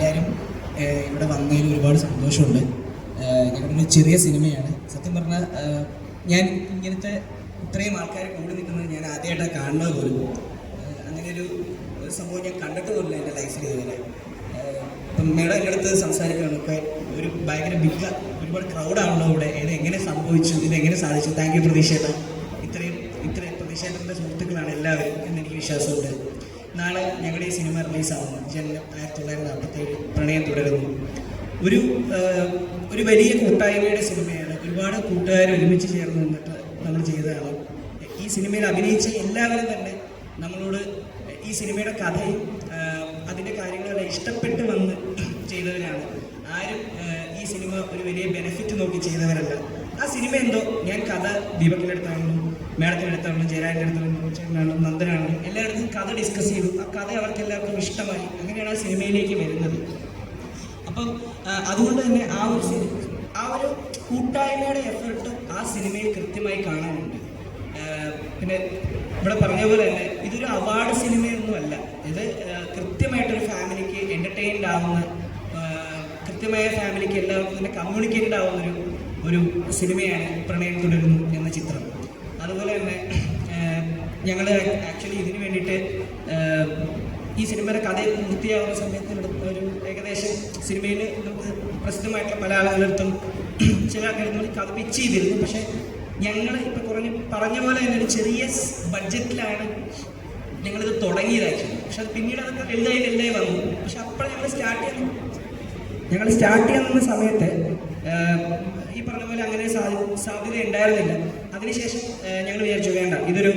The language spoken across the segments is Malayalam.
എല്ലാവരും ഇവിടെ വന്നതിൽ ഒരുപാട് സന്തോഷമുണ്ട്. ഞങ്ങളുടെ ചെറിയ സിനിമയാണ്. സത്യം പറഞ്ഞാൽ ഞാൻ ഇങ്ങനത്തെ ഇത്രയും ആൾക്കാർ കൂടി നിൽക്കുന്നത് ഞാൻ ആദ്യമായിട്ടാണ് കാണുന്നത് പോലും. അങ്ങനെ ഒരു സംഭവം ഞാൻ കണ്ടിട്ട് പോലില്ല എൻ്റെ ലൈഫിൽ ഇതുവരെ. ഇപ്പം മേഡം എൻ്റെ അടുത്ത് സംസാരിക്കുകയാണ്, ഒരു ഭയങ്കര ബിഗ് ഒരുപാട് ക്രൗഡാണല്ലോ ഇവിടെ, ഇതെങ്ങനെ സംഭവിച്ചു, ഇതെങ്ങനെ സാധിച്ചു? താങ്ക് യു പ്രതീക്ഷേട്ട. ഇത്രയും പ്രതീക്ഷേട്ടൻ്റെ സുഹൃത്തുക്കളാണ് എല്ലാവരും എന്നെനിക്ക് വിശ്വാസമുണ്ട്. നാളെ ഞങ്ങളുടെ ഈ സിനിമ റിലീസാവുന്നു. ജനനം 1947 പ്രണയം തുടരുന്നു. ഒരു വലിയ കൂട്ടായ്മയുടെ സിനിമയാണ്. ഒരുപാട് കൂട്ടുകാർ ഒരുമിച്ച് ചേർന്ന് നിന്നിട്ട് നമ്മൾ ചെയ്തതാണ്. ഈ സിനിമയിൽ അഭിനയിച്ച എല്ലാവരും തന്നെ നമ്മളോട് ഈ സിനിമയുടെ കഥയും അതിൻ്റെ കാര്യങ്ങളെല്ലാം ഇഷ്ടപ്പെട്ട് വന്ന് ചെയ്തവരാണ്. ആരും ഈ സിനിമ ഒരു വലിയ ബെനിഫിറ്റ് നോക്കി ചെയ്തവരല്ല. ആ സിനിമ എന്തോ ഞാൻ കഥ ദീപക്കിൻ്റെ അടുത്താണെങ്കിലും മേഡത്തിൻ്റെ അടുത്താണെങ്കിലും ജയരാജൻ്റെ അടുത്താണെങ്കിലും ചേട്ടനാണെങ്കിലും നന്ദനാണെങ്കിലും എല്ലായിടത്തും കഥ ഡിസ്കസ് ചെയ്തു. ആ കഥ അവർക്ക് എല്ലാവർക്കും ഇഷ്ടമായി. അങ്ങനെയാണ് ആ സിനിമയിലേക്ക് വരുന്നത്. അപ്പം അതുകൊണ്ട് തന്നെ ആ ഒരു കൂട്ടായ്മയുടെ എഫേർട്ട് ആ സിനിമയിൽ കൃത്യമായി കാണാനുണ്ട്. പിന്നെ ഇവിടെ പറഞ്ഞ പോലെ തന്നെ ഇതൊരു അവാർഡ് സിനിമയൊന്നുമല്ല. ഇത് കൃത്യമായിട്ടൊരു ഫാമിലിക്ക് എൻ്റർടൈൻഡ് ആവുന്ന, കൃത്യമായ ഫാമിലിക്ക് എല്ലാവർക്കും തന്നെ കമ്മ്യൂണിക്കേറ്റഡ് ആവുന്നൊരു സിനിമയാണ് പ്രണയം തുടരുന്നു എന്ന ചിത്രം. അതുപോലെ തന്നെ ഞങ്ങൾ ആക്ച്വലി ഇതിനു വേണ്ടിയിട്ട് ഈ സിനിമയുടെ കഥ പൂർത്തിയാവുന്ന സമയത്ത് ഒരു ഏകദേശം സിനിമയിൽ നമുക്ക് പ്രസിദ്ധമായിട്ടുള്ള പല ആളുകളടുത്തും ചില ആൾക്കാർ കഥ പിച്ച് ചെയ്തിരുന്നു. പക്ഷേ ഞങ്ങൾ ഇപ്പോൾ പറഞ്ഞ പോലെ തന്നെ ഒരു ചെറിയ ബഡ്ജറ്റിലാണ് ഞങ്ങളിത് തുടങ്ങിയതായിരുന്നു. പക്ഷെ അത് പിന്നീട് അതൊക്കെ വലുതായി വന്നു. പക്ഷെ അപ്പോൾ ഞങ്ങൾ സ്റ്റാർട്ട് ചെയ്യാൻ നിന്ന സമയത്ത് ഈ പറഞ്ഞ പോലെ അങ്ങനെ സാധ്യത ഉണ്ടായിരുന്നില്ല. അതിനുശേഷം ഞങ്ങൾ വിചാരിച്ചു വേണ്ട, ഇതൊരു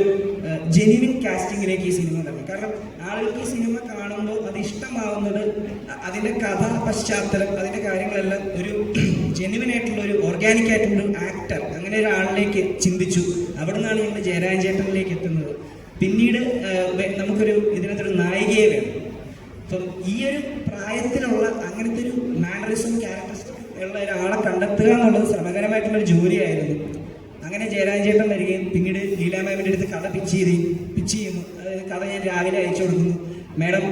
ജെന്യുവിൻ കാസ്റ്റിങ്ങിലേക്ക് ഈ സിനിമ തന്നെ. കാരണം ആളുകൾക്ക് ഈ സിനിമ കാണുമ്പോൾ അത് ഇഷ്ടമാവുന്നത് അതിൻ്റെ കഥ പശ്ചാത്തലം അതിൻ്റെ കാര്യങ്ങളെല്ലാം ഒരു ജെന്യുവിൻ ആയിട്ടുള്ള ഒരു ഓർഗാനിക് ആയിട്ടുള്ള ഒരു ആക്ടർ അങ്ങനെ ഒരാളിലേക്ക് ചിന്തിച്ചു. അവിടെ നിന്നാണ് ഞങ്ങൾ ജയരാജൻ ചേട്ടനിലേക്ക് എത്തുന്നത്. പിന്നീട് നമുക്കൊരു ഇതിനകത്തൊരു നായികയെ വേണം. അപ്പം ഈ ഒരു പ്രായത്തിലുള്ള അങ്ങനത്തെ ഒരു മാനറിസം ക്യാരക്ടറിസ്റ്റിക് ഉള്ള ഒരാളെ കണ്ടെത്തുക എന്നുള്ളത് ശ്രമകരമായിട്ടുള്ളൊരു ജോലിയായിരുന്നു. അങ്ങനെ ജയരാജൻ ചേട്ടൻ വരികയും പിന്നീട് ലീല മാമിൻ്റെ അടുത്ത് കഥ പിച്ച് ചെയ്യുന്നു. അതായത് കഥ ഞാൻ രാവിലെ അയച്ചു കൊടുക്കുന്നു. മാഡം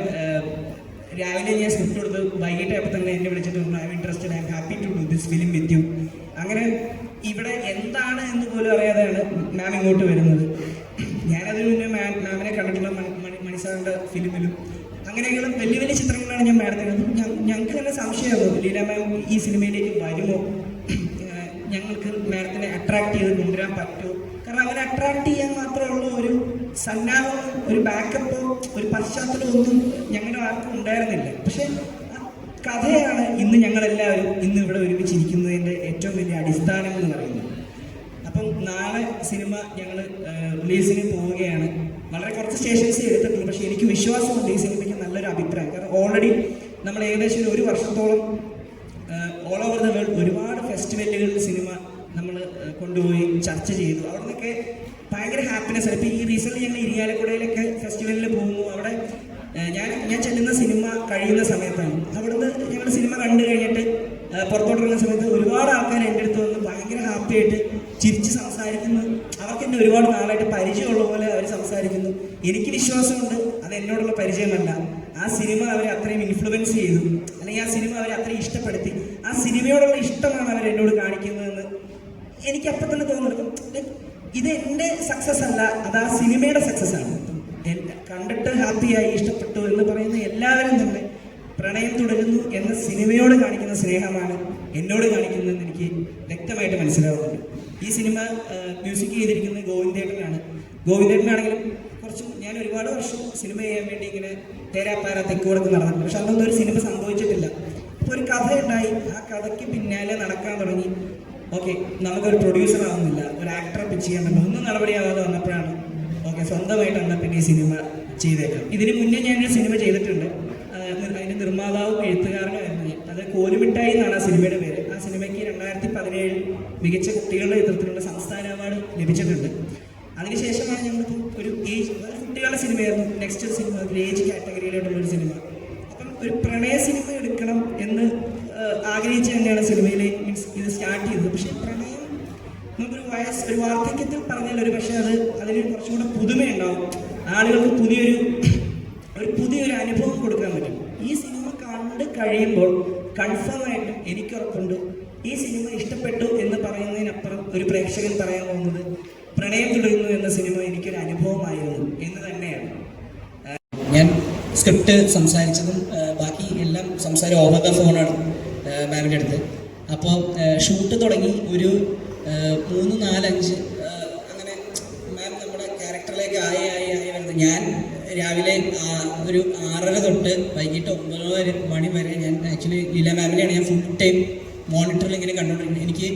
രാവിലെ ഞാൻ സ്ക്രിപ്റ്റ് കൊടുത്ത് വൈകിട്ടായപ്പോൾ തന്നെ എന്നെ വിളിച്ചിട്ട് പറഞ്ഞു I'm interested, I'm happy to do this film with you. അങ്ങനെ ഇവിടെ എന്താണ് എന്ന് പോലും അറിയാതെയാണ് മാം ഇങ്ങോട്ട് വരുന്നത്. ഞാനതിന് മുന്നേ മാമിനെ കണ്ടിട്ടുള്ള മണിസാറിൻ്റെ ഫിലിമിലും അങ്ങനെയുള്ള വലിയ വലിയ ചിത്രങ്ങളാണ് ഞാൻ മാഡത്തിന്. ഞങ്ങൾക്ക് തന്നെ സംശയമായിരുന്നു ലീല മാം ഈ സിനിമയിലേക്ക് വരുമോ, ഞങ്ങൾക്ക് മാഡത്തിനെ അട്രാക്ട് ചെയ്ത് കൊണ്ടുവരാൻ പറ്റുമോ. കാരണം അവരെ അട്രാക്ട് ചെയ്യാൻ മാത്രമുള്ള ഒരു സന്നാഹം, ഒരു ബാക്കപ്പോ, ഒരു പശ്ചാത്തലമൊന്നും ഞങ്ങളുടെ ആർക്കും ഉണ്ടായിരുന്നില്ല. പക്ഷെ കഥയാണ് ഇന്ന് ഞങ്ങളെല്ലാവരും ഇന്ന് ഇവിടെ ഒരുമിച്ചിരിക്കുന്നതിൻ്റെ ഏറ്റവും വലിയ അടിസ്ഥാനം എന്ന് പറയുന്നത്. അപ്പം നാളെ സിനിമ ഞങ്ങൾ റിലീസിന് പോവുകയാണ്. വളരെ കുറച്ച് സ്റ്റേഷൻസ് എടുത്തിട്ടുള്ളൂ. പക്ഷേ എനിക്ക് വിശ്വാസമുണ്ട് ഈ സിനിമയ്ക്ക് നല്ലൊരു അഭിപ്രായം. കാരണം ഓൾറെഡി നമ്മൾ ഏകദേശം ഒരു വർഷത്തോളം ഓൾ ഓവർ ദ വേൾഡ് ഒരുപാട് ഫെസ്റ്റിവലുകളിൽ സിനിമ നമ്മൾ കൊണ്ടുപോയി ചർച്ച ചെയ്തു. അവിടെ നിന്നൊക്കെ ഭയങ്കര ഹാപ്പിനെസ്. ഇപ്പോൾ ഈ റീസെൻ്റ് ഞങ്ങൾ ഇരിങ്ങാലക്കുടയിലൊക്കെ ഫെസ്റ്റിവലിൽ പോകുന്നു. അവിടെ ഞാൻ ചെല്ലുന്ന സിനിമ കഴിയുന്ന സമയത്താണ്. അവിടുന്ന് ഞങ്ങൾ സിനിമ കണ്ടു കഴിഞ്ഞിട്ട് പുറത്തോട്ടിറങ്ങുന്ന സമയത്ത് ഒരുപാട് ആൾക്കാർ എൻ്റെ അടുത്ത് വന്ന് ഭയങ്കര ഹാപ്പിയായിട്ട് ചിരിച്ച് സംസാരിക്കുന്നു. അവർക്ക് എന്നെ ഒരുപാട് നാളായിട്ട് പരിചയമുള്ള പോലെ അവർ സംസാരിക്കുന്നു. എനിക്ക് വിശ്വാസമുണ്ട് അത് എന്നോടുള്ള പരിചയമല്ല, ആ സിനിമ അവരെ അത്രയും ഇൻഫ്ലുവൻസ് ചെയ്തു, അല്ലെങ്കിൽ ആ സിനിമ അവരെ അത്രയും ഇഷ്ടപ്പെടുത്തി. ആ സിനിമയോടുള്ള ഇഷ്ടമാണ് അവർ എന്നോട് കാണിക്കുന്നതെന്ന് എനിക്ക് അപ്പം തന്നെ തോന്നുന്നു. ഇത് എൻ്റെ സക്സസ് അല്ല, അത് ആ സിനിമയുടെ സക്സസ് ആണ്. കണ്ടിട്ട് ഹാപ്പിയായി ഇഷ്ടപ്പെട്ടു എന്ന് പറയുന്ന എല്ലാവരും തന്നെ പ്രണയം തുടരുന്നു എന്ന സിനിമയോട് കാണിക്കുന്ന സ്നേഹമാണ് എന്നോട് കാണിക്കുന്നതെന്ന് എനിക്ക് വ്യക്തമായിട്ട് മനസ്സിലാവുന്നുണ്ട്. ഈ സിനിമ മ്യൂസിക് ചെയ്തിരിക്കുന്നത് ഗോവിന്ദേട്ടനാണ്. ഗോവിന്ദേട്ടനാണെങ്കിലും ഞാൻ ഒരുപാട് വർഷം സിനിമ ചെയ്യാൻ വേണ്ടി ഇങ്ങനെ തേരാപ്പാര തെക്കുവടക്ക് നടന്നിട്ടുണ്ട്. പക്ഷെ അതൊന്നും ഒരു സിനിമ സംഭവിച്ചിട്ടില്ല. അപ്പോൾ ഒരു കഥ ഉണ്ടായി, ആ കഥയ്ക്ക് പിന്നാലെ നടക്കാൻ തുടങ്ങി. ഓക്കെ, നമുക്കൊരു പ്രൊഡ്യൂസർ ആവുന്നില്ല, ഒരു ആക്ടറെ പിച്ച് ചെയ്യാൻ പറ്റില്ല, ഒന്നും നടപടിയാവാതെ വന്നപ്പോഴാണ് ഓക്കെ സ്വന്തമായിട്ട് എന്നാൽ പിന്നെ ഈ സിനിമ ചെയ്തേക്കാം. ഇതിന് മുന്നേ ഞാനൊരു സിനിമ ചെയ്തിട്ടുണ്ട്. അതിൻ്റെ നിർമ്മാതാവും എഴുത്തുകാരനായിരുന്നു ഞാൻ. അത് കോലുമിഠായി എന്നാണ് ആ സിനിമയുടെ പേര്. ആ സിനിമയ്ക്ക് 2017 മികച്ച കുട്ടികളുടെ ചിത്രത്തിനുള്ള സംസ്ഥാന അവാർഡ് ലഭിച്ചിട്ടുണ്ട്. അതിനുശേഷമാണ് ഞങ്ങളിപ്പോൾ ഒരു കുട്ടികളുടെ സിനിമയായിരുന്നു നെക്സ്റ്റ് സിനിമ, ഏജ് കാറ്റഗറിയിലോട്ടുള്ളൊരു സിനിമ. അപ്പം ഒരു പ്രണയ സിനിമ എടുക്കണം എന്ന് ആഗ്രഹിച്ച് തന്നെയാണ് സിനിമയിലെ ഇത് സ്റ്റാർട്ട് ചെയ്തത്. പക്ഷേ പ്രണയം നമുക്കൊരു ഒരു വാർദ്ധക്യത്തിൽ പറഞ്ഞാൽ ഒരു പക്ഷേ അതിന് കുറച്ചുകൂടെ പുതുമയുണ്ടാവും, ആളുകൾക്ക് പുതിയൊരു അനുഭവം കൊടുക്കാൻ പറ്റും. ഈ സിനിമ കണ്ട് കഴിയുമ്പോൾ കൺഫേം ആയിട്ടും എനിക്കുറപ്പുണ്ട് ഈ സിനിമ ഇഷ്ടപ്പെട്ടു എന്ന് പറയുന്നതിനപ്പുറം ഒരു പ്രേക്ഷകൻ പറയാൻ പോകുന്നത് പ്രണയം തുടരുന്നു എന്ന സിനിമ എനിക്കൊരു അനുഭവമായിരുന്നു എന്ന് തന്നെയാണ്. ഞാൻ സ്ക്രിപ്റ്റ് സംസാരിച്ചതും ബാക്കി എല്ലാം സംസാരം ഓവർ ദ ഫോണാണ് മാമിൻ്റെ അടുത്ത്. അപ്പോൾ ഷൂട്ട് തുടങ്ങി ഒരു 3, 4, 5 അങ്ങനെ മാം നമ്മുടെ ക്യാരക്ടറിലേക്ക് ആയി വരുന്നത്. ഞാൻ രാവിലെ ഒരു 6:30 തൊട്ട് വൈകിട്ട് 9 മണി വരെ ഞാൻ ആക്ച്വലി ലീല മാമിനെയാണ് ഞാൻ ഫുൾ ടൈം മോണിറ്ററിൽ ഇങ്ങനെ കണ്ടുകൊണ്ടിരിക്കുന്നത്. എനിക്ക്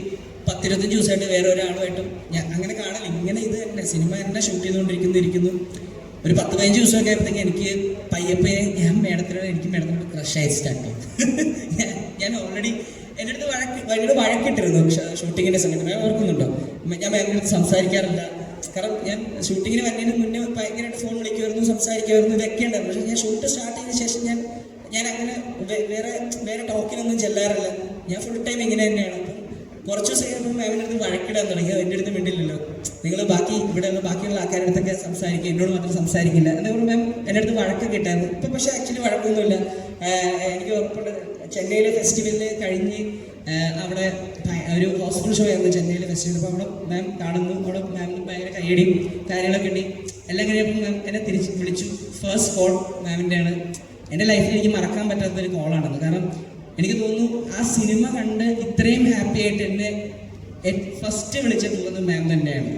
10-25 ദിവസമായിട്ട് വേറെ ഒരാളുമായിട്ടും ഞാൻ അങ്ങനെ കാണില്ല. ഇങ്ങനെ ഇത് തന്നെ സിനിമ തന്നെ ഷൂട്ട് ചെയ്തുകൊണ്ടിരിക്കുന്നു. ഒരു 10-15 ദിവസമൊക്കെ ആയപ്പോഴത്തേക്ക് എനിക്ക് പയ്യപ്പയെ ഞാൻ മേഡത്തിനോട് ക്രഷായി സ്റ്റാർട്ട് ചെയ്തു. ഞാൻ ഓൾറെഡി എൻ്റെ അടുത്ത് ഭയങ്കര വഴക്കിട്ടിരുന്നു ഷൂട്ടിങ്ങിൻ്റെ സമയത്ത്. ഓർക്കുന്നുണ്ടോ? ഞാൻ മാമിൻ്റെ അടുത്ത് സംസാരിക്കാറില്ല. കാരണം ഞാൻ ഷൂട്ടിങ്ങിന് വന്നതിന് മുന്നേ ഭയങ്കരമായിട്ട് ഫോൺ വിളിക്കുമായിരുന്നു, സംസാരിക്കുമായിരുന്നു, ഇതൊക്കെ ഉണ്ടായിരുന്നു. പക്ഷേ ഞാൻ ഷൂട്ട് സ്റ്റാർട്ട് ചെയ്ത ശേഷം ഞാൻ അങ്ങനെ വേറെ ടോക്കിനൊന്നും ചെല്ലാറില്ല. ഞാൻ ഫുൾ ടൈം ഇങ്ങനെ തന്നെയാണ്. അപ്പം കുറച്ച് ദിവസം കഴിയുമ്പോൾ മാമിൻ്റെ അടുത്ത് വഴക്കിടാൻ തുടങ്ങി. എൻ്റെ അടുത്ത് മിണ്ടില്ലല്ലോ, നിങ്ങൾ ഇവിടെയുള്ള ബാക്കിയുള്ള ആൾക്കാരുടെ അടുത്തൊക്കെ സംസാരിക്കുക, എന്നോട് മാത്രം സംസാരിക്കില്ല എന്ന് പറഞ്ഞാൽ മാം എൻ്റെ അടുത്ത് വഴക്കൊക്കെ ഇട്ടായിരുന്നു. ഇപ്പം പക്ഷേ ആക്ച്വലി വഴക്കൊന്നുമില്ല. എനിക്ക് ഉറപ്പുണ്ട് ചെന്നൈയിലെ ഫെസ്റ്റിവലിൽ കഴിഞ്ഞ് അവിടെ ഒരു ഹോസ്പിറ്റൽ ഷോ ആയിരുന്നു ചെന്നൈയിലെ ഫെസ്റ്റിവൽ. അപ്പോൾ അവിടെ മാം കാണുന്നു, അവിടെ മാമിന് ഭയങ്കര കയ്യടിയും കാര്യങ്ങളൊക്കെ ഉണ്ട്. എല്ലാം കഴിയുമ്പോൾ മാം എന്നെ തിരിച്ച് വിളിച്ചു. ഫസ്റ്റ് കോൾ മാമിൻ്റെയാണ്. എൻ്റെ ലൈഫിൽ എനിക്ക് മറക്കാൻ പറ്റാത്തൊരു കോളാണെന്ന്. കാരണം എനിക്ക് തോന്നുന്നു ആ സിനിമ കണ്ട് ഇത്രയും ഹാപ്പി ആയിട്ട് എന്നെ ഫസ്റ്റ് വിളിച്ചിട്ടുള്ളത് മാം തന്നെയാണ്.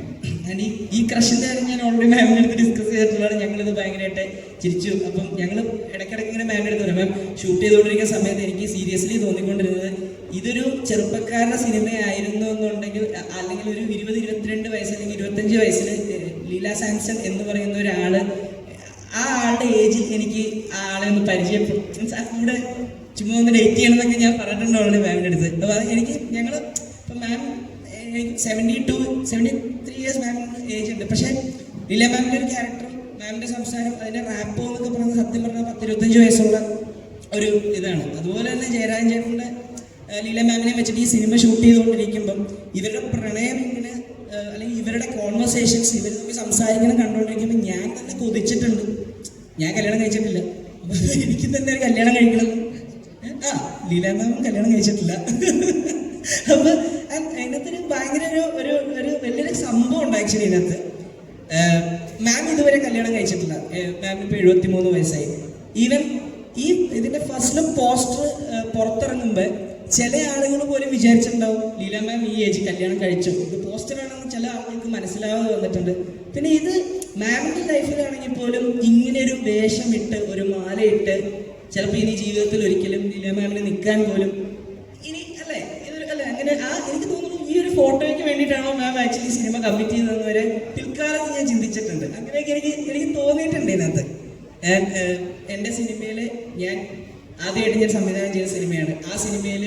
ആൻഡ് ഈ ക്രഷിൻ്റെ കാര്യം ഞാൻ ഓൾറെഡി മാമിൻ്റെ അടുത്ത് ഡിസ്കസ് ചെയ്തിട്ടുള്ളതാണ്. ഞങ്ങളിത് ഭയങ്കരമായിട്ട് ചിരിച്ചു. അപ്പം ഞങ്ങൾ ഇടയ്ക്കിടയ്ക്ക് ഇങ്ങനെ മാമിൻ്റെ അടുത്ത് പറയും, മാം ഷൂട്ട് ചെയ്തുകൊണ്ടിരിക്കുന്ന സമയത്ത് എനിക്ക് സീരിയസ്ലി തോന്നിക്കൊണ്ടിരുന്നത് ഇതൊരു ചെറുപ്പക്കാരുടെ സിനിമയായിരുന്നു എന്നുണ്ടെങ്കിൽ, അല്ലെങ്കിൽ ഒരു 20-22 വയസ്സ് അല്ലെങ്കിൽ 25 വയസ്സിൽ ലീല സാംസൺ എന്ന് പറയുന്ന ഒരാൾ, ആ ആളുടെ ഏജിൽ എനിക്ക് ആ ആളെ ഒന്ന് പരിചയപ്പെടും, മീൻസ് കൂടെ ചുമ്മാ ഒന്ന് ഡേറ്റ് ചെയ്യണമെന്നൊക്കെ ഞാൻ പറഞ്ഞിട്ടുണ്ടാവുള്ളൂ മാമിൻ്റെ അടുത്ത്. അപ്പോൾ എനിക്ക് ഞങ്ങൾ ഇപ്പം മാം എനിക്ക് 73 ഇയേഴ്സ് മാം ഏജ് ഉണ്ട്. പക്ഷേ ലീല മാമിൻ്റെ ഒരു ക്യാരക്ടറും മാമിൻ്റെ സംസാരം അതിൻ്റെ റാപ്പോ എന്നൊക്കെ പറയുന്നത് സത്യം പറഞ്ഞാൽ 10-25 വയസ്സുള്ള ഒരു ഇതാണ്. അതുപോലെ തന്നെ ജയരാജൻ ചേട്ടൻ്റെ ലീല മാമിനെ വെച്ചിട്ട് ഈ സിനിമ ഷൂട്ട് ചെയ്തുകൊണ്ടിരിക്കുമ്പം ഇവരുടെ പ്രണയം ഇങ്ങനെ അല്ലെങ്കിൽ ഇവരുടെ കോൺവെർസേഷൻസ് ഇവർ തമ്മിൽ സംസാരിക്കണം കണ്ടുകൊണ്ടിരിക്കുമ്പോൾ ഞാൻ തന്നെ കൊതിച്ചിട്ടുണ്ട്. ഞാൻ കല്യാണം കഴിച്ചിട്ടില്ല, അപ്പോൾ എനിക്ക് തന്നെ ഒരു കല്യാണം കഴിക്കണം. ലീല മാമും കല്യാണം കഴിച്ചിട്ടില്ല. അപ്പോൾ അതിനകത്തൊരു ഭയങ്കര ഒരു വലിയൊരു സംഭവം ഉണ്ട് ആക്ച്വലി ഇതിനകത്ത്. മാം ഇതുവരെ കല്യാണം കഴിച്ചിട്ടില്ല. മാമിന് ഇപ്പോൾ 73 വയസ്സായി. ഈവൻ ഈ ഇതിൻ്റെ ഫസ്റ്റ് പോസ്റ്റർ പുറത്തിറങ്ങുമ്പോൾ ചില ആളുകൾ പോലും വിചാരിച്ചിട്ടുണ്ടാവും ലീല മാം ഈ ഏജ് കല്യാണം കഴിച്ചു. ഇത് പോസ്റ്ററാണെന്ന് ചില ആളുകൾക്ക് മനസ്സിലാവാതെ വന്നിട്ടുണ്ട്. പിന്നെ ഇത് മാമിൻ്റെ ലൈഫിലാണെങ്കിൽ പോലും ഇങ്ങനെ ഒരു വേഷമിട്ട് ഒരു മാലയിട്ട് ചിലപ്പോൾ ഇനി ജീവിതത്തിൽ ഒരിക്കലും ലീല മാമിന് നിൽക്കാൻ പോലും ഇനി അല്ലേ അല്ലേ അങ്ങനെ എനിക്ക് തോന്നുന്നു ഈ ഒരു ഫോട്ടോയ്ക്ക് വേണ്ടിയിട്ടാണോ മാം ആക്ച്വലി സിനിമ കമ്മിറ്റ് ചെയ്തതെന്ന് വരെ പിൽക്കാലത്ത് ഞാൻ ചിന്തിച്ചിട്ടുണ്ട്. അങ്ങനെയൊക്കെ എനിക്ക് തോന്നിയിട്ടുണ്ട് ഇതിനകത്ത്. എൻ്റെ സിനിമയിൽ ഞാൻ ആദ്യമായിട്ട് ഞാൻ സംവിധാനം ചെയ്ത സിനിമയാണ്. ആ സിനിമയിൽ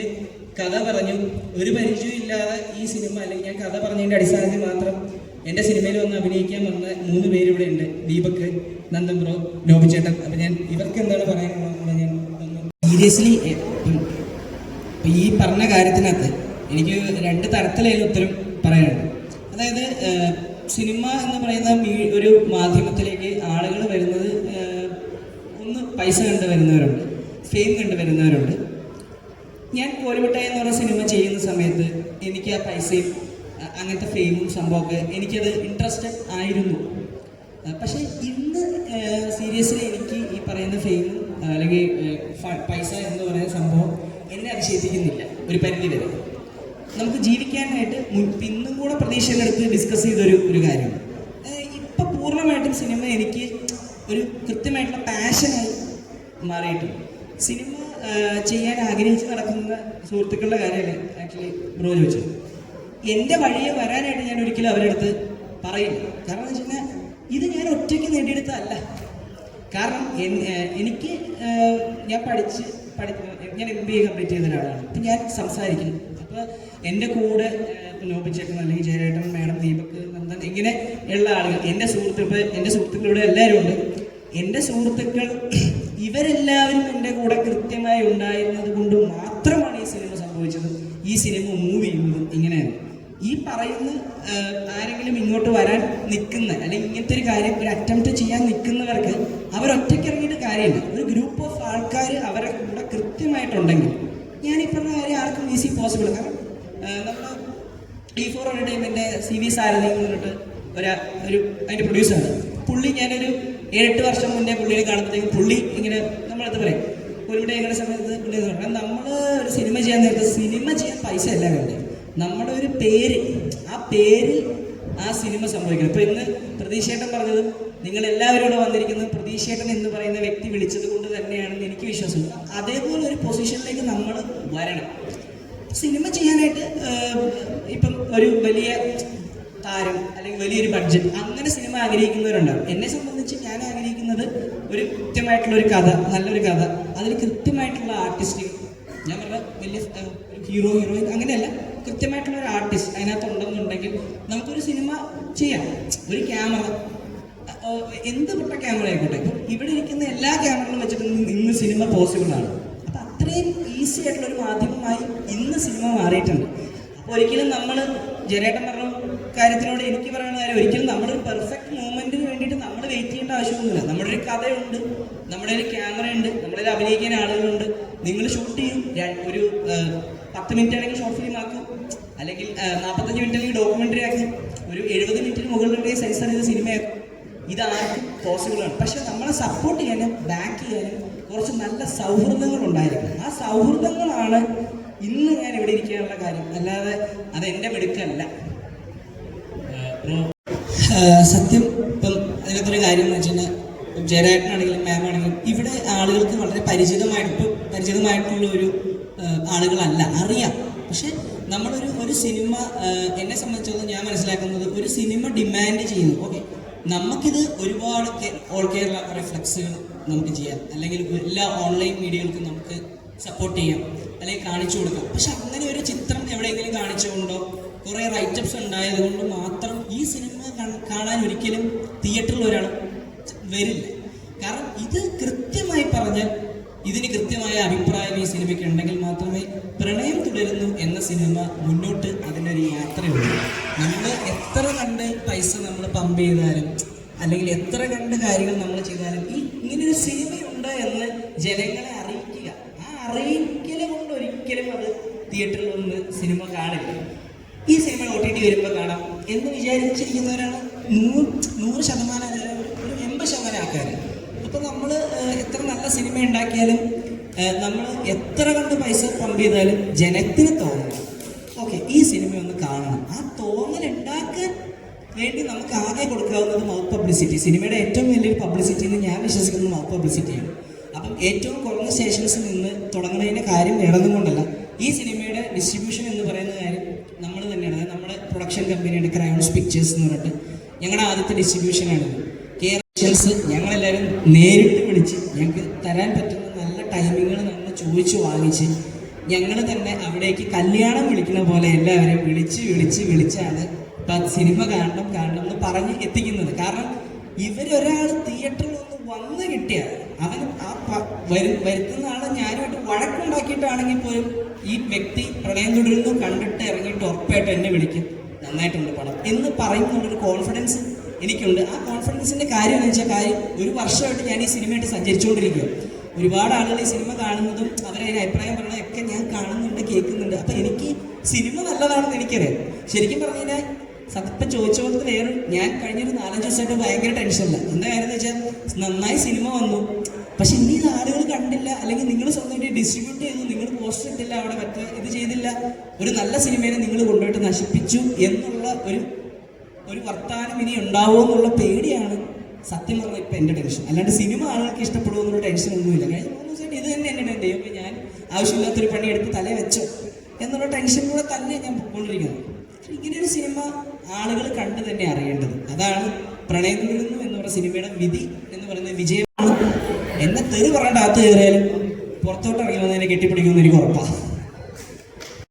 കഥ പറഞ്ഞു, ഒരു പരിചയം ഇല്ലാതെ ഈ സിനിമ അല്ലെങ്കിൽ ഞാൻ കഥ പറഞ്ഞതിൻ്റെ അടിസ്ഥാനത്തിൽ മാത്രം എൻ്റെ സിനിമയിൽ വന്ന് അഭിനയിക്കാൻ വന്ന 3 പേര് ഇവിടെ ഉണ്ട്. ദീപക്, നന്ദൻ ബ്രോ, നോബിച്ചേട്ടൻ. അപ്പം ഞാൻ ഇവർക്ക് എന്താണ് പറയാനുള്ളത്, ഞാൻ സീരിയസ്ലി ഈ പറഞ്ഞ കാര്യത്തിനകത്ത് എനിക്ക് 2 തരത്തിലായാലും ഉത്തരം പറയാനുണ്ട്. അതായത് സിനിമ എന്ന് പറയുന്ന ഒരു മാധ്യമത്തിലേക്ക് ആളുകൾ വരുന്നത് ഒന്ന് പൈസ കണ്ട് വരുന്നവരുണ്ട്, ഫെയിം കണ്ട് വരുന്നവരുണ്ട്. ഞാൻ കോലിമിഠായി എന്ന് പറഞ്ഞ സിനിമ ചെയ്യുന്ന സമയത്ത് എനിക്ക് ആ പൈസയും അങ്ങനത്തെ ഫെയിമും സംഭവമൊക്കെ എനിക്കത് ഇൻട്രസ്റ്റഡ് ആയിരുന്നു. പക്ഷേ ഇന്ന് സീരിയസ്ലി എനിക്ക് ഈ പറയുന്ന ഫെയിമും അല്ലെങ്കിൽ പൈസ എന്ന് പറയുന്ന സംഭവം എന്നെ അതിശയിപ്പിക്കുന്നില്ല ഒരു പരിധി വരെ. നമുക്ക് ജീവിക്കാനായിട്ട് ഇന്നും കൂടെ പ്രതീക്ഷയിലെടുത്ത് ഡിസ്കസ് ചെയ്തൊരു കാര്യമാണ്. ഇപ്പം പൂർണ്ണമായിട്ടും സിനിമ എനിക്ക് ഒരു കൃത്യമായിട്ടുള്ള പാഷനായി മാറിയിട്ടുണ്ട്. സിനിമ ചെയ്യാൻ ആഗ്രഹിച്ച് നടക്കുന്ന സുഹൃത്തുക്കളുടെ കാര്യമല്ലേ ആക്ച്വലി ബ്രോ ചോദിച്ചത്. എൻ്റെ വഴിയെ വരാനായിട്ട് ഞാൻ ഒരിക്കലും അവരുടെ അടുത്ത് പറയില്ല. കാരണം എന്ന് വെച്ച് കഴിഞ്ഞാൽ ഇത് ഞാൻ ഒറ്റയ്ക്ക് നേടിയെടുത്തതല്ല. കാരണം എനിക്ക് ഞാൻ ഞാൻ MBA കംപ്ലീറ്റ് ചെയ്ത ഒരാളാണ്. അപ്പം ഞാൻ സംസാരിക്കുന്നു. അപ്പോൾ എൻ്റെ കൂടെ നോബിച്ചേട്ടൻ അല്ലെങ്കിൽ ജയരേട്ടൻ, മാഡം, ദീപക്, നന്ദൻ ഇങ്ങനെ ഉള്ള ആളുകൾ, എൻ്റെ സുഹൃത്തുക്കളുടെ എല്ലാവരും ഉണ്ട്. എൻ്റെ സുഹൃത്തുക്കൾ ഇവരെല്ലാവരും എൻ്റെ കൂടെ കൃത്യമായി ഉണ്ടായിരുന്നത് കൊണ്ട് മാത്രമാണ് ഈ സിനിമ സംഭവിച്ചത്, ഈ സിനിമ മൂവ് ചെയ്യുന്നതും ഇങ്ങനെയാണ്. ഈ പറയുന്ന ആരെങ്കിലും ഇങ്ങോട്ട് വരാൻ നിൽക്കുന്ന അല്ലെങ്കിൽ ഇങ്ങനത്തെ ഒരു കാര്യം ഒരു അറ്റംപ്റ്റ് ചെയ്യാൻ നിൽക്കുന്നവർക്ക് അവരൊറ്റയ്ക്ക് ഇറങ്ങിയിട്ട് കാര്യമില്ല. ഒരു ഗ്രൂപ്പ് ഓഫ് ആൾക്കാർ അവരെ കൂടെ കൃത്യമായിട്ടുണ്ടെങ്കിൽ ഞാൻ ഈ പറഞ്ഞ കാര്യം ആർക്കും ഈസി പോസിബിൾ. കാരണം നമ്മൾ D4 എൻ്റർടൈൻമെൻറ്റ് CV സാരഥി എന്ന് പറഞ്ഞിട്ട് ഒരു അതിൻ്റെ പ്രൊഡ്യൂസറാണ് പുള്ളി. ഞാനൊരു 7-8 വർഷം മുന്നേ പുള്ളിയെ കാണുമ്പോഴത്തേക്കും പുള്ളി ഇങ്ങനെ നമ്മളടുത്ത് പറയും പുള്ളിയുടെ ഞങ്ങളുടെ സമയത്ത് പുള്ളി കാരണം നമ്മൾ ഒരു സിനിമ ചെയ്യാൻ നേരത്തെ സിനിമ ചെയ്യാൻ പൈസ അല്ല വേണ്ടത്, നമ്മുടെ ഒരു പേര്, ആ പേരിൽ ആ സിനിമ സംഭവിക്കണം. ഇപ്പോൾ ഇന്ന് പ്രതീക്ഷേട്ടൻ പറഞ്ഞതും നിങ്ങളെല്ലാവരും ഇവിടെ വന്നിരിക്കുന്നത് പ്രതീക്ഷേട്ടൻ എന്ന് പറയുന്ന വ്യക്തി വിളിച്ചത് കൊണ്ട് തന്നെയാണെന്ന് എനിക്ക് വിശ്വാസമുണ്ട്. അതേപോലെ ഒരു പൊസിഷനിലേക്ക് നമ്മൾ വരണം. സിനിമ ചെയ്യാനായിട്ട് ഇപ്പം ഒരു വലിയ താരം അല്ലെങ്കിൽ വലിയൊരു ബഡ്ജറ്റ് അങ്ങനെ സിനിമ ആഗ്രഹിക്കുന്നവരുണ്ടാവും. എന്നെ സംബന്ധിച്ച് ഞാൻ ആഗ്രഹിക്കുന്നത് ഒരു കൃത്യമായിട്ടുള്ളൊരു കഥ, നല്ലൊരു കഥ, അതിൽ കൃത്യമായിട്ടുള്ള ആർട്ടിസ്റ്റ്, ഞാൻ പറഞ്ഞ വലിയ ഹീറോയിൻ അങ്ങനെയല്ല, കൃത്യമായിട്ടുള്ള ഒരു ആർട്ടിസ്റ്റ് അതിനകത്ത് ഉണ്ടെന്നുണ്ടെങ്കിൽ നമുക്കൊരു സിനിമ ചെയ്യാം. ഒരു ക്യാമറ, എന്ത് പൊട്ട ക്യാമറ ആയിക്കോട്ടെ, ഇപ്പം ഇവിടെ ഇരിക്കുന്ന എല്ലാ ക്യാമറകളും വെച്ചിട്ട് ഇന്ന് സിനിമ പോസിബിളാണ്. അപ്പം അത്രയും ഈസി ആയിട്ടുള്ളൊരു മാധ്യമമായി ഇന്ന് സിനിമ മാറിയിട്ടുണ്ട്. അപ്പോൾ ഒരിക്കലും നമ്മൾ ജനേട്ടൻ പറഞ്ഞ കാര്യത്തിനോട് എനിക്ക് പറയുന്ന കാര്യം, ഒരിക്കലും നമ്മളൊരു പെർഫെക്റ്റ് മൂവ്മെൻറ്റിന് വേണ്ടിയിട്ട് നമ്മൾ വെയിറ്റ് ചെയ്യേണ്ട ആവശ്യമൊന്നുമില്ല. നമ്മുടെ ഒരു കഥയുണ്ട്, നമ്മുടെ ഒരു ക്യാമറയുണ്ട്, നമ്മുടെ അഭിനയിക്കാൻ ആളുകളുണ്ട്. നിങ്ങൾ ഷൂട്ട് ചെയ്യും, ഒരു 10 മിനിറ്റ് അല്ലെങ്കിൽ ഷോർട്ട് ഫിലിം ആക്കും, അല്ലെങ്കിൽ 45 മിനിറ്റ് അല്ലെങ്കിൽ ഡോക്യുമെൻ്ററി ആക്കും, ഒരു 70 മിനിറ്റിന് മുകളിലുള്ള സൈസ് ചെയ്ത് സിനിമയാക്കും. ഇതാർക്കും പോസിബിളാണ്. പക്ഷെ നമ്മളെ സപ്പോർട്ട് ചെയ്യാനും ബാക്ക് ചെയ്യാനും കുറച്ച് നല്ല സൗഹൃദങ്ങൾ ഉണ്ടായിരിക്കും. ആ സൗഹൃദങ്ങളാണ് ഇന്ന് ഞാൻ ഇവിടെ ഇരിക്കാനുള്ള കാര്യം, അല്ലാതെ അതെൻ്റെ മിടുക്കല്ല. സത്യം ഇപ്പം അതിനകത്തൊരു കാര്യം എന്ന് വെച്ച് കഴിഞ്ഞാൽ ജയരാജനാണെങ്കിലും മാമാണെങ്കിലും ഇവിടെ ആളുകൾക്ക് വളരെ പരിചിതമായിട്ടുള്ള ഒരു ആളുകളല്ല, അറിയാം. പക്ഷെ നമ്മളൊരു സിനിമ, എന്നെ സംബന്ധിച്ചിടത്തോളം ഞാൻ മനസ്സിലാക്കുന്നത്, ഒരു സിനിമ ഡിമാൻഡ് ചെയ്യുന്നു. ഓക്കെ, നമുക്കിത് ഒരുപാട് ഓൾ കേരള റിഫ്ലക്സുകൾ നമുക്ക് ചെയ്യാം, അല്ലെങ്കിൽ എല്ലാ ഓൺലൈൻ മീഡിയകൾക്കും നമുക്ക് സപ്പോർട്ട് ചെയ്യാം, അല്ലെങ്കിൽ കാണിച്ചു കൊടുക്കാം. പക്ഷെ അങ്ങനെ ഒരു ചിത്രം എവിടെയെങ്കിലും കാണിച്ചുകൊണ്ടോ കുറേ റൈറ്റപ്സ് ഉണ്ടായത് കൊണ്ട് മാത്രം ഈ സിനിമ കാണാൻ ഒരിക്കലും തിയേറ്ററിൽ ഒരാൾ വരില്ല. കാരണം ഇത് കൃത്യമായി പറഞ്ഞാൽ ഇതിന് കൃത്യമായ അഭിപ്രായം ഈ സിനിമയ്ക്ക് ഉണ്ടെങ്കിൽ മാത്രമേ പ്രണയം തുടരുന്നു എന്ന സിനിമ മുന്നോട്ട് അതിനൊരു യാത്രയുള്ളൂ. നമ്മൾ എത്ര കണ്ട് പൈസ നമ്മൾ പമ്പ് ചെയ്താലും അല്ലെങ്കിൽ എത്ര കണ്ട് കാര്യങ്ങൾ നമ്മൾ ചെയ്താലും ഇങ്ങനൊരു സിനിമയുണ്ട് എന്ന് ജനങ്ങളെ അറിയിക്കുക, ആ അറിയിക്കൽ കൊണ്ട് ഒരിക്കലും അത് തിയേറ്ററിൽ വന്ന് സിനിമ കാണില്ല. ഈ സിനിമ OTT വരുമ്പോൾ കാണാം എന്ന് വിചാരിച്ചിരിക്കുന്നവരാണ് 100% ഒരു 80% ആൾക്കാർ. അപ്പോൾ നമ്മൾ എത്ര നല്ല സിനിമ ഉണ്ടാക്കിയാലും നമ്മൾ എത്ര കണ്ട് പൈസ പമ്പ് ചെയ്താലും ജനത്തിന് തോന്നണം, ഓക്കെ ഈ സിനിമ ഒന്ന് കാണണം. ആ തോന്നൽ ഉണ്ടാക്കാൻ വേണ്ടി നമുക്ക് ആകെ കൊടുക്കാവുന്നത് മൗത്ത് പബ്ലിസിറ്റി. സിനിമയുടെ ഏറ്റവും വലിയൊരു പബ്ലിസിറ്റി എന്ന് ഞാൻ വിശ്വസിക്കുന്നത് മൗത്ത് പബ്ലിസിറ്റിയാണ്. അപ്പം ഏറ്റവും കുറഞ്ഞ സ്റ്റേഷൻസിൽ നിന്ന് തുടങ്ങുന്നതിൻ്റെ കാര്യം വേറൊന്നുകൊണ്ടല്ല, ഈ സിനിമയുടെ ഡിസ്ട്രിബ്യൂഷൻ എന്ന് പറയുന്ന കാര്യം നമ്മൾ തന്നെയാണ്. അതായത് നമ്മുടെ പ്രൊഡക്ഷൻ കമ്പനിയുടെ ക്രയോൺസ് പിക്ചേഴ്സ് എന്ന് പറഞ്ഞിട്ട് ഞങ്ങളുടെ ആദ്യത്തെ ഡിസ്ട്രിബ്യൂഷനാണ്. കേരള ഞങ്ങളെല്ലാവരും നേരിട്ട് വിളിച്ച് ഞങ്ങൾക്ക് തരാൻ പറ്റുന്ന നല്ല ടൈമിങ്ങൾ നമ്മൾ ചോദിച്ചു വാങ്ങിച്ച് ഞങ്ങൾ തന്നെ അവിടേക്ക് കല്യാണം വിളിക്കുന്ന പോലെ എല്ലാവരെയും വിളിച്ചാണ് ഇപ്പം സിനിമ കാണണം എന്ന് പറഞ്ഞ് എത്തിക്കുന്നത്. കാരണം ഇവരൊരാൾ തിയേറ്ററിൽ ഒന്ന് വന്ന് കിട്ടിയാൽ അവൻ ആ വരുത്തുന്ന ആൾ ഞാനുമായിട്ട് വഴക്കുണ്ടാക്കിയിട്ടാണെങ്കിൽ പോലും ഈ വ്യക്തി പ്രണയം തുടരുന്നു കണ്ടിട്ട് ഇറങ്ങിയിട്ട് ഉറപ്പായിട്ട് എന്നെ വിളിക്കും, നന്നായിട്ടുണ്ട് പടം എന്ന് പറയുന്നുള്ളൊരു കോൺഫിഡൻസ് എനിക്കുണ്ട്. ആ കോൺഫിഡൻസിൻ്റെ കാര്യം എന്ന് വെച്ചാൽ ഒരു വർഷമായിട്ട് ഞാൻ ഈ സിനിമയായിട്ട് സഞ്ചരിച്ചുകൊണ്ടിരിക്കുക. ഒരുപാട് ആളുകൾ ഈ സിനിമ കാണുന്നതും അവരതിന് അഭിപ്രായം പറഞ്ഞതൊക്കെ ഞാൻ കാണുന്നുണ്ട്, കേൾക്കുന്നുണ്ട്. അപ്പം എനിക്ക് സിനിമ നല്ലതാണെന്ന് എനിക്കറിയാം. ശരിക്കും പറഞ്ഞു കഴിഞ്ഞാൽ സത്യം ചോദിച്ച പോലത്തെ ഞാൻ കഴിഞ്ഞൊരു 4-5 ദിവസമായിട്ട് ഭയങ്കര ടെൻഷനില്ല. എന്താ കാര്യം എന്ന് വെച്ചാൽ നന്നായി സിനിമ വന്നു, പക്ഷെ ഇനി ഇത് ആളുകൾ കണ്ടില്ല, അല്ലെങ്കിൽ നിങ്ങൾ സ്വന്തമായിട്ട് ഡിസ്ട്രിബ്യൂട്ട് ചെയ്തു, നിങ്ങൾ പോസ്റ്റർ ഇട്ടില്ല, അവിടെ ഇത് ചെയ്തില്ല, ഒരു നല്ല സിനിമയെ നിങ്ങൾ കൊണ്ടുപോയിട്ട് നശിപ്പിച്ചു എന്നുള്ള ഒരു വർത്താനം ഇനി ഉണ്ടാവുമോ എന്നുള്ള പേടിയാണ് സത്യം പറഞ്ഞാൽ ഇപ്പം എൻ്റെ ടെൻഷൻ. അല്ലാണ്ട് സിനിമ ആളുകൾക്ക് ഇഷ്ടപ്പെടുമോ എന്നുള്ള ടെൻഷൻ ഒന്നുമില്ല. കഴിഞ്ഞ 3 ദിവസമായിട്ട് ഇത് തന്നെ എൻ്റെ ദൈവം, ഞാൻ ആവശ്യമില്ലാത്തൊരു പണിയെടുത്ത് തല വെച്ചോ എന്നുള്ള ടെൻഷനിലൂടെ തന്നെ ഞാൻ പോയിക്കൊണ്ടിരിക്കുന്നത്. ഇങ്ങനെയൊരു സിനിമ ആളുകൾ കണ്ട് തന്നെ അറിയേണ്ടത്. അതാണ് പ്രണയം തുടരുന്നു എന്ന് പറയുന്ന സിനിമയുടെ വിധി എന്ന് പറയുന്നത് വിജയമാണ്. എന്നെ തെറി പറയേണ്ട അകത്ത് കയറിയാലും പുറത്തോട്ട് ഇറങ്ങി വന്നതിനെ കെട്ടിപ്പിടിക്കുമെന്ന് എനിക്ക് ഉറപ്പാണ്.